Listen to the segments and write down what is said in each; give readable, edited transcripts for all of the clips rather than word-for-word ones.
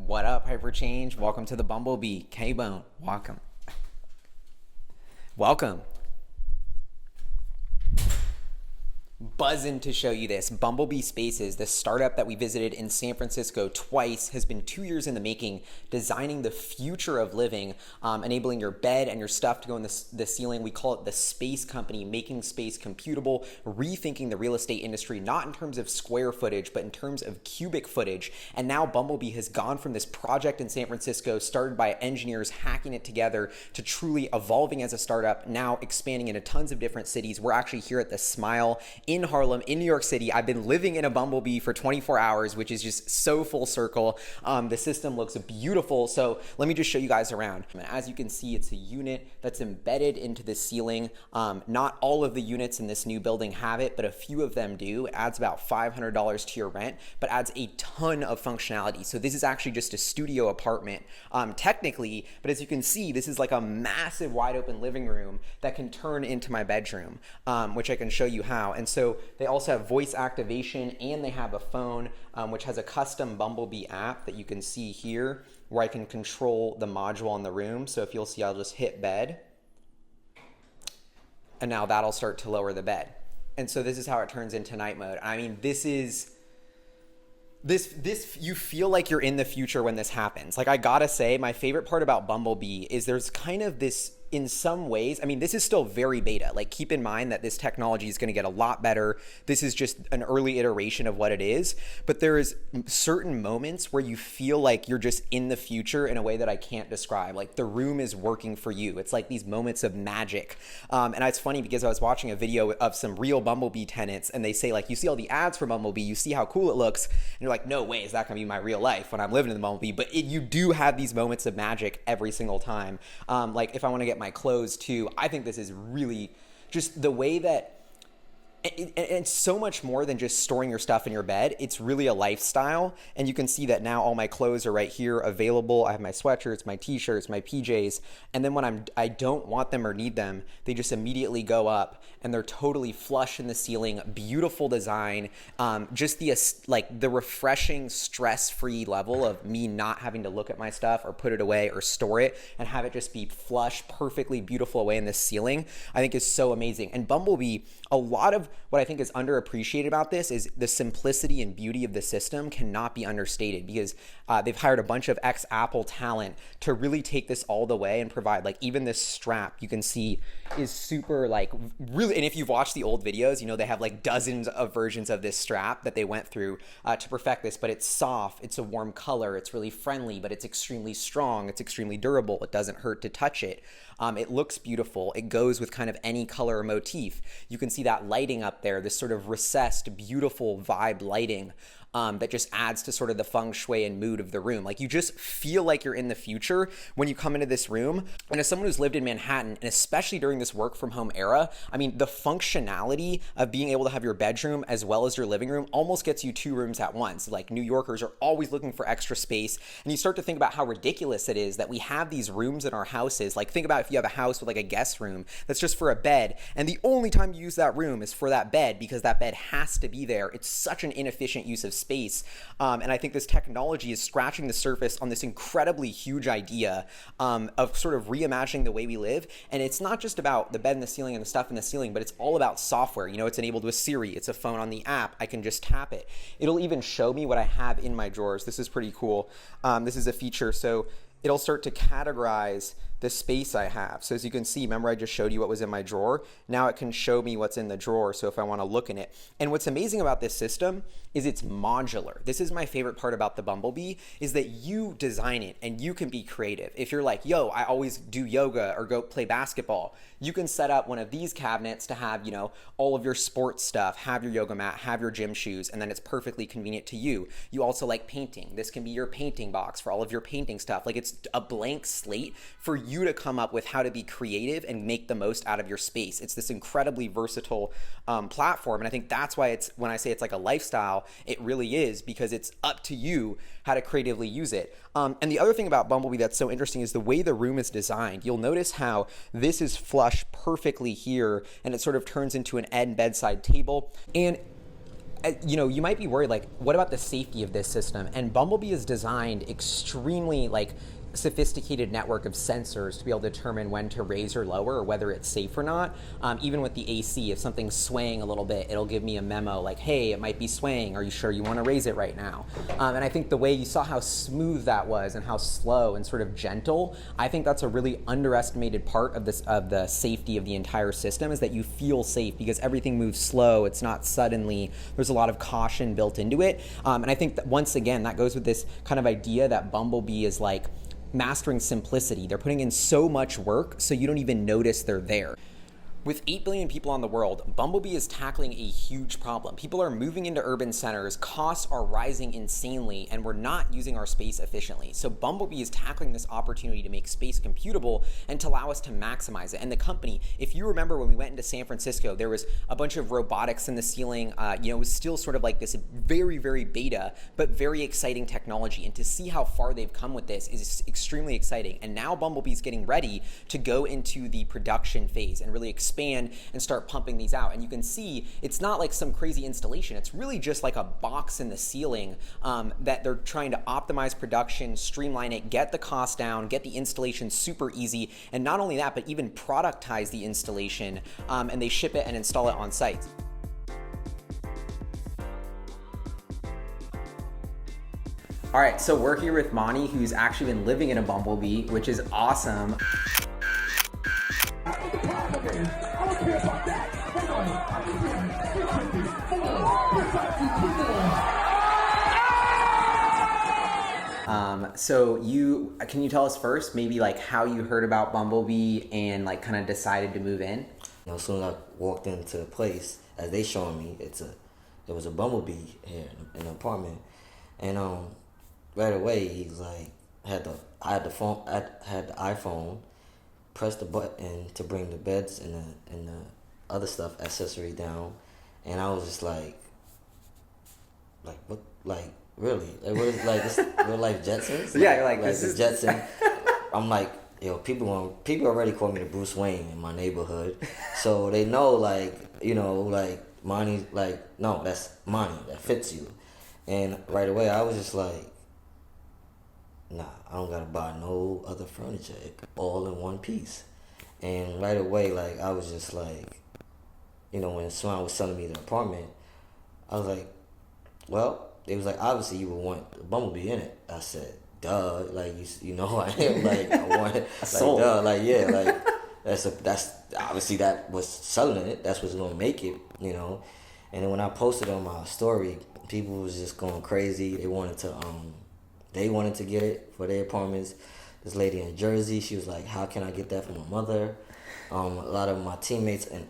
What up, HyperChange? Welcome to the Bumblebee. K-Bone, welcome. Welcome. Buzzing to show you this. Bumblebee Spaces, the startup that we visited in San Francisco twice, has been 2 years in the making, designing the future of living, enabling your bed and your stuff to go in the ceiling. We call it the space company, making space computable, rethinking the real estate industry, not in terms of square footage, but in terms of cubic footage. And now Bumblebee has gone from this project in San Francisco, started by engineers hacking it together, to truly evolving as a startup, now expanding into tons of different cities. We're actually here at the Smile in Harlem, in New York City. I've been living in a Bumblebee for 24 hours, which is just so full circle. The system looks beautiful. So let me just show you guys around. As you can see, it's a unit that's embedded into the ceiling. Not all of the units in this new building have it, but a few of them do. It adds about $500 to your rent, but adds a ton of functionality. So this is actually just a studio apartment, technically, but as you can see, this is like a massive wide open living room that can turn into my bedroom, which I can show you how. And so they also have voice activation, and they have a phone, which has a custom Bumblebee app that you can see here, where I can control the module in the room. So if you'll see, I'll just hit bed, and now that'll start to lower the bed. And so this is how it turns into night mode. I mean, this you feel like you're in the future when this happens. Like, I gotta say, my favorite part about Bumblebee is there's kind of this, in some ways, I mean, this is still very beta. Like, keep in mind that this technology is going to get a lot better. This is just an early iteration of what it is. But there is certain moments where you feel like you're just in the future in a way that I can't describe. Like, the room is working for you. It's like these moments of magic. And it's funny because I was watching a video of some real Bumblebee tenants, and they say, like, you see all the ads for Bumblebee, you see how cool it looks, and you're like, no way is that going to be my real life when I'm living in the Bumblebee. But you do have these moments of magic every single time. Like, if I want to get my clothes too, I think this is really just the way that it's so much more than just storing your stuff in your bed. It's really a lifestyle, and you can see that now all my clothes are right here available. I have my sweatshirts, my t-shirts, my PJs, and then when I don't want them or need them, they just immediately go up, and they're totally flush in the ceiling. Beautiful design, just the refreshing, stress-free level of me not having to look at my stuff or put it away or store it, and have it just be flush, perfectly beautiful away in the ceiling, I think is so amazing. And Bumblebee, a lot of what I think is underappreciated about this is the simplicity and beauty of the system cannot be understated, because they've hired a bunch of ex-Apple talent to really take this all the way and provide, like, even this strap you can see is super, like, really, and if you've watched the old videos, you know they have like dozens of versions of this strap that they went through to perfect this. But it's soft, it's a warm color, it's really friendly, but it's extremely strong, it's extremely durable, it doesn't hurt to touch it. It looks beautiful. It goes with kind of any color or motif. You can see that lighting up there, this sort of recessed, beautiful vibe lighting that just adds to sort of the feng shui and mood of the room. Like, you just feel like you're in the future when you come into this room. And as someone who's lived in Manhattan, and especially during this work from home era, I mean, the functionality of being able to have your bedroom as well as your living room almost gets you two rooms at once. Like, New Yorkers are always looking for extra space, and you start to think about how ridiculous it is that we have these rooms in our houses. Like, think about if you have a house with like a guest room that's just for a bed, and the only time you use that room is for that bed because that bed has to be there. It's such an inefficient use of space. And I think this technology is scratching the surface on this incredibly huge idea of sort of reimagining the way we live. And it's not just about the bed and the ceiling and the stuff in the ceiling, but it's all about software. You know, it's enabled with Siri. It's a phone on the app. I can just tap it. It'll even show me what I have in my drawers. This is pretty cool. This is a feature. So it'll start to categorize the space I have. So as you can see, remember I just showed you what was in my drawer? Now it can show me what's in the drawer, so if I want to look in it. And what's amazing about this system is it's modular. This is my favorite part about the Bumblebee, is that you design it and you can be creative. If you're like, yo, I always do yoga or go play basketball, you can set up one of these cabinets to have, you know, all of your sports stuff, have your yoga mat, have your gym shoes, and then it's perfectly convenient to you. You also like painting. This can be your painting box for all of your painting stuff. Like, it's a blank slate for you to come up with how to be creative and make the most out of your space. It's this incredibly versatile platform, and I think that's why it's, when I say it's like a lifestyle, it really is, because it's up to you how to creatively use it. And the other thing about Bumblebee that's so interesting is the way the room is designed. You'll notice how this is flush perfectly here, and it sort of turns into an end bedside table. And you might be worried, like, what about the safety of this system? And Bumblebee is designed extremely, like, sophisticated network of sensors to be able to determine when to raise or lower or whether it's safe or not. Even with the AC, if something's swaying a little bit, it'll give me a memo like, hey, it might be swaying. Are you sure you want to raise it right now? And I think the way you saw how smooth that was and how slow and sort of gentle, I think that's a really underestimated part of the safety of the entire system, is that you feel safe because everything moves slow. It's not suddenly. There's a lot of caution built into it. And I think that once again, that goes with this kind of idea that Bumblebee is like mastering simplicity. They're putting in so much work so you don't even notice they're there. With 8 billion people on the world, Bumblebee is tackling a huge problem. People are moving into urban centers, costs are rising insanely, and we're not using our space efficiently. So Bumblebee is tackling this opportunity to make space computable and to allow us to maximize it. And the company, if you remember when we went into San Francisco, there was a bunch of robotics in the ceiling. It was still sort of like this very, very beta, but very exciting technology. And to see how far they've come with this is extremely exciting. And now Bumblebee's getting ready to go into the production phase and really expand and start pumping these out. And you can see it's not like some crazy installation. It's really just like a box in the ceiling that they're trying to optimize production, streamline it, get the cost down, get the installation super easy, and not only that, but even productize the installation, and they ship it and install it on site. All right, so we're here with Monty, who's actually been living in a Bumblebee, which is awesome. So can you tell us first maybe like how you heard about Bumblebee and like kind of decided to move in? As soon as I walked into the place, as they showing me, there was a Bumblebee here in the apartment, and right away he's like I had the iPhone, pressed the button to bring the beds and the other stuff accessory down, and I was just like what, like really, it was like this real life Jetsons. Yeah, you're like this is Jetson. I'm like, people already call me the Bruce Wayne in my neighborhood, so they know like Monty, like, no, that's Monty, that fits you. And right away I was just like, nah, I don't gotta buy no other furniture, all in one piece. And right away, like, I was just like, when Swan was selling me the apartment, I was like, well, it was like, obviously you would want a Bumblebee in it. I said, duh, like, you know who I am, like, I want it, like, duh, like, yeah, like, that's obviously that was selling it, that's what's gonna make it, And then when I posted on my story, people was just going crazy. They wanted to get it for their apartments. This lady in Jersey, she was like, how can I get that for my mother? A lot of my teammates and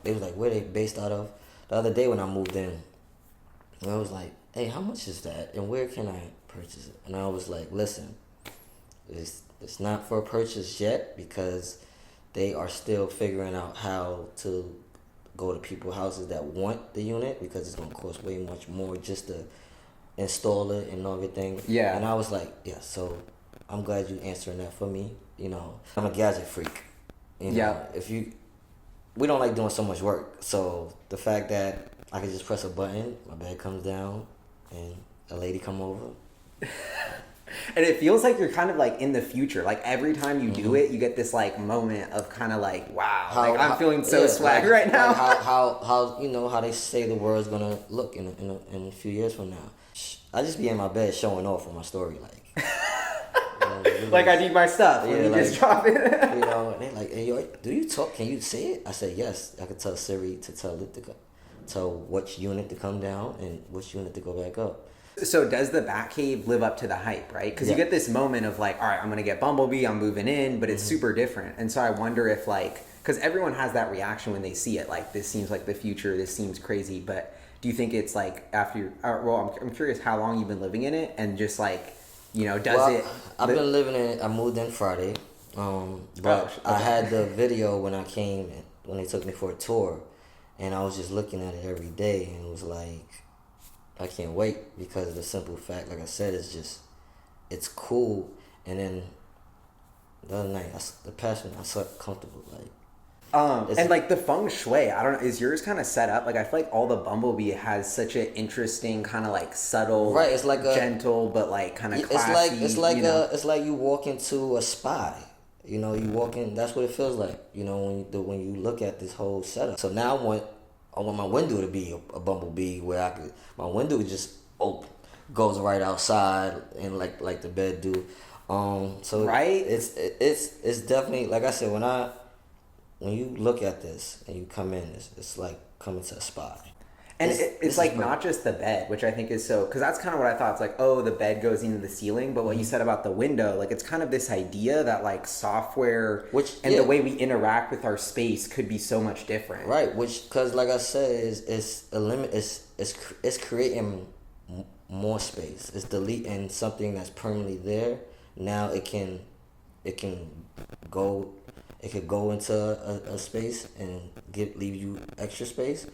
they was like, where they based out of? The other day when I moved in, I was like, hey, how much is that? And where can I purchase it? And I was like, listen, it's not for purchase yet because they are still figuring out how to go to people's houses that want the unit, because it's going to cost way much more just to install it and everything. Yeah. And I was like, yeah, so I'm glad you answering that for me. I'm a gadget freak. Yeah. We don't like doing so much work. So the fact that I can just press a button, my bed comes down, and a lady come over. And it feels like you're kind of like in the future. Like every time you do it, you get this like moment of kind of like, wow, I'm feeling so swag right now. Like how they say the world's gonna look in a few years from now. I just be in my bed showing off on my story, like. Like I need my stuff. Yeah, you just drop it. And they like, hey, yo, do you talk? Can you say it? I said yes. I could tell Siri to tell which unit to come down and which unit to go back up. So does the Batcave live up to the hype, right? Because you get this moment of like, all right, I'm going to get Bumblebee, I'm moving in, but it's super different. And so I wonder if like, because everyone has that reaction when they see it, like this seems like the future, this seems crazy, but do you think it's like after, I'm curious how long you've been living in it and just like, I've been living in it, I moved in Friday, but I had the video when I came, when they took me for a tour, and I was just looking at it every day and it was like, I can't wait, because of the simple fact, like I said, it's cool. And then the other night, I slept comfortable. Like, And like the feng shui, I don't know, is yours kind of set up? Like I feel like all the Bumblebee has such an interesting kind of like subtle, right? It's like a gentle, but like kind of classy. It's like you walk into a spy. You know, you walk in. That's what it feels like. You know, when you look at this whole setup. So now I want my window to be a Bumblebee where my window just open, goes right outside and like the bed do. So right, it's definitely, like I said, when you look at this and you come in, it's like coming to a spot. And it's like not just the bed, which I think is so, because that's kind of what I thought. It's like, oh, the bed goes into the ceiling. But what you said about the window, like it's kind of this idea that like software the way we interact with our space could be so much different. Right, which, because like I said, it's creating more space. It's deleting something that's permanently there. Now it can go into a space and leave you extra space,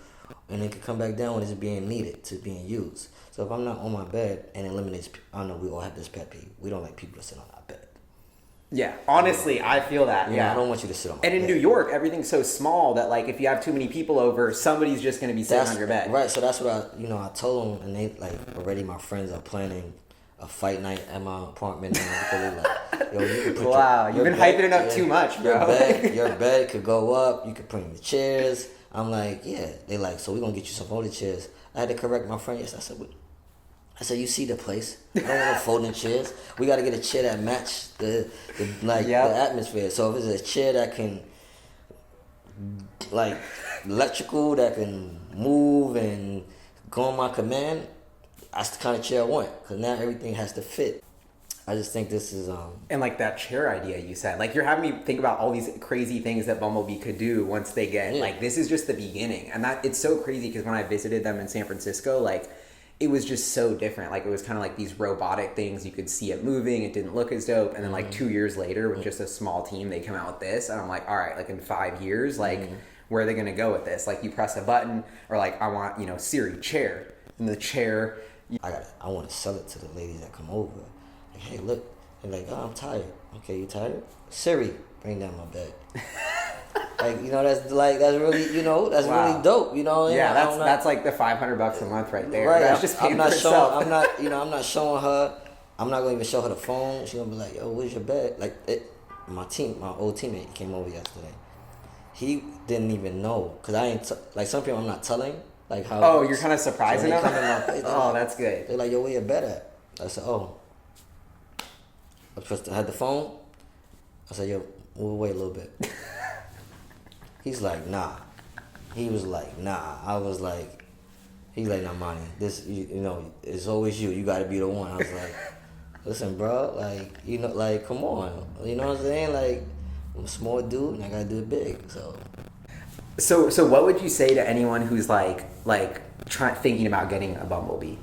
and it could come back down when it's being needed to being used. So if I'm not on my bed, and eliminates, I know we all have this pet peeve. We don't like people to sit on our bed. Yeah, honestly, I feel that. Yeah, I don't want you to sit on my bed. And in New York, everything's so small that like if you have too many people over, somebody's just going to be sitting on your bed. Right. So that's what I told them, and they like already. My friends are planning a fight night at my apartment now, because they're like, yo, you can put you've been hyping it up too much, bro. Your bed could go up. You could bring the chairs. I'm like, yeah. They like, so we're gonna get you some folding chairs. I had to correct my friend. Yes, I said, you see the place. I don't want folding chairs. We got to get a chair that match the atmosphere. So if it's a chair that can, like, electrical, that can move and go on my command, that's the kind of chair I want. Because now everything has to fit. I just think this is and like that chair idea you said, like you're having me think about all these crazy things that Bumblebee could do once they get like, this is just the beginning. And that it's so crazy because when I visited them in San Francisco, like it was just so different. Like it was kind of like these robotic things, you could see it moving, it didn't look as dope. And then like 2 years later with just a small team, they come out with this, and I'm like, all right, like in 5 years, like where are they gonna go with this? Like you press a button, or like I want, Siri, chair, and the chair. I want to sell it to the ladies that come over. Like, hey, look. They're like, oh, I'm tired. Okay, you tired? Siri, bring down my bed. Like, that's really, that's really dope. Yeah, that's like the $500 a month right there. Right. That's just paying for itself. I'm not showing her. I'm not gonna even show her the phone. She's gonna be like, yo, where's your bed? Like my old teammate came over yesterday. He didn't even know, cause I ain't like some people I'm not telling. Like how. Oh, you're kind of surprising them. Oh, that's good. They're like, yo, where your bed at? I said, oh. I had the phone. I said, yo, we'll wait a little bit. He's like, nah. He was like, nah. I was like, he's like, nah, Monty, this, it's always you. You got to be the one. I was like, listen, bro, like, come on. You know what I'm saying? Like, I'm a small dude and I got to do it big. So what would you say to anyone who's thinking about getting a Bumblebee?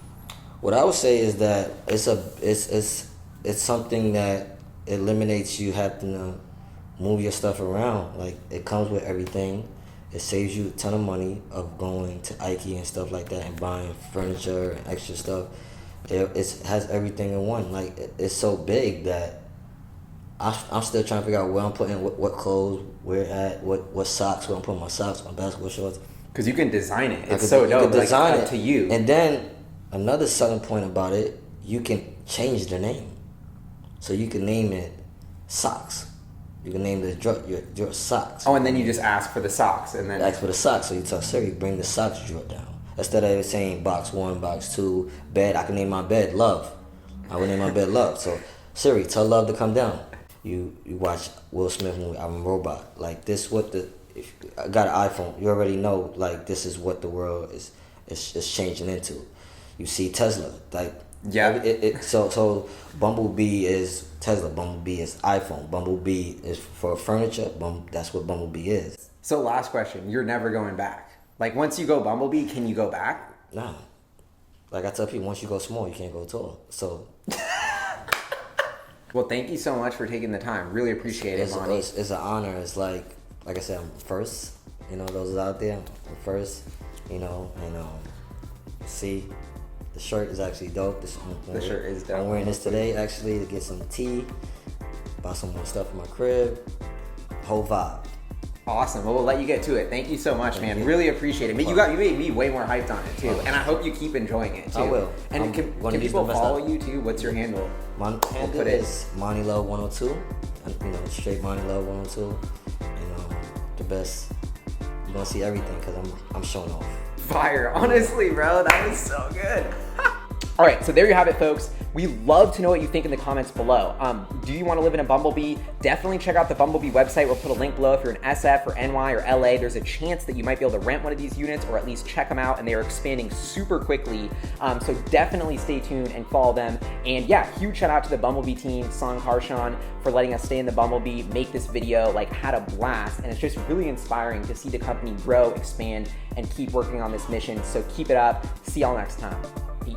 What I would say is that it's something that eliminates you having to move your stuff around. Like, it comes with everything. It saves you a ton of money of going to IKEA and stuff like that and buying furniture and extra stuff. It has everything in one. Like, it's so big that I'm still trying to figure out where I'm putting what clothes, where at, what socks, where I'm putting my socks, my basketball shorts. Because you can design it. It's so dope. You can design it up to you. And then another selling point about it, you can change the name. So you can name it socks. You can name your socks. Oh, and then you just ask for the socks, and then ask for the socks. So you tell Siri, bring the socks drawer down. Instead of saying box 1, box 2, bed, I can name my bed Love. I would name my bed Love. So Siri, tell Love to come down. You watch Will Smith movie, I'm a Robot. Like, this if I got an iPhone, you already know, like, this is what the world is changing into. You see Tesla, like, yeah. So Bumblebee is Tesla, Bumblebee is iPhone, Bumblebee is for furniture, that's what Bumblebee is. So last question, you're never going back. Like, once you go Bumblebee, can you go back? Nah. Like I tell people, once you go small, you can't go tall. So well, thank you so much for taking the time. Really appreciate it, Monty. It's an honor. It's like I said, I'm first. Those out there, I'm first. And see, the shirt is actually dope. The shirt is dope. I'm wearing this today actually to get some tea, buy some more stuff for my crib. Whole vibe. Awesome. Well, we'll let you get to it. Thank you so much, man. Really appreciate it. But you made me way more hyped on it too, and I hope you keep enjoying it too. I will. And can people follow you too? What's your handle? My handle is Money Love 102. Straight Money Love 102. The best. You're gonna see everything because I'm showing off. Fire. Honestly, bro, that was so good. All right, so there you have it, folks. We love to know what you think in the comments below. Do you want to live in a Bumblebee? Definitely check out the Bumblebee website. We'll put a link below. If you're in SF or NY or LA, there's a chance that you might be able to rent one of these units or at least check them out, and they are expanding super quickly. So definitely stay tuned and follow them. And yeah, huge shout out to the Bumblebee team, Song Harshan, for letting us stay in the Bumblebee, make this video, had a blast. And it's just really inspiring to see the company grow, expand, and keep working on this mission. So keep it up. See y'all next time. Peace.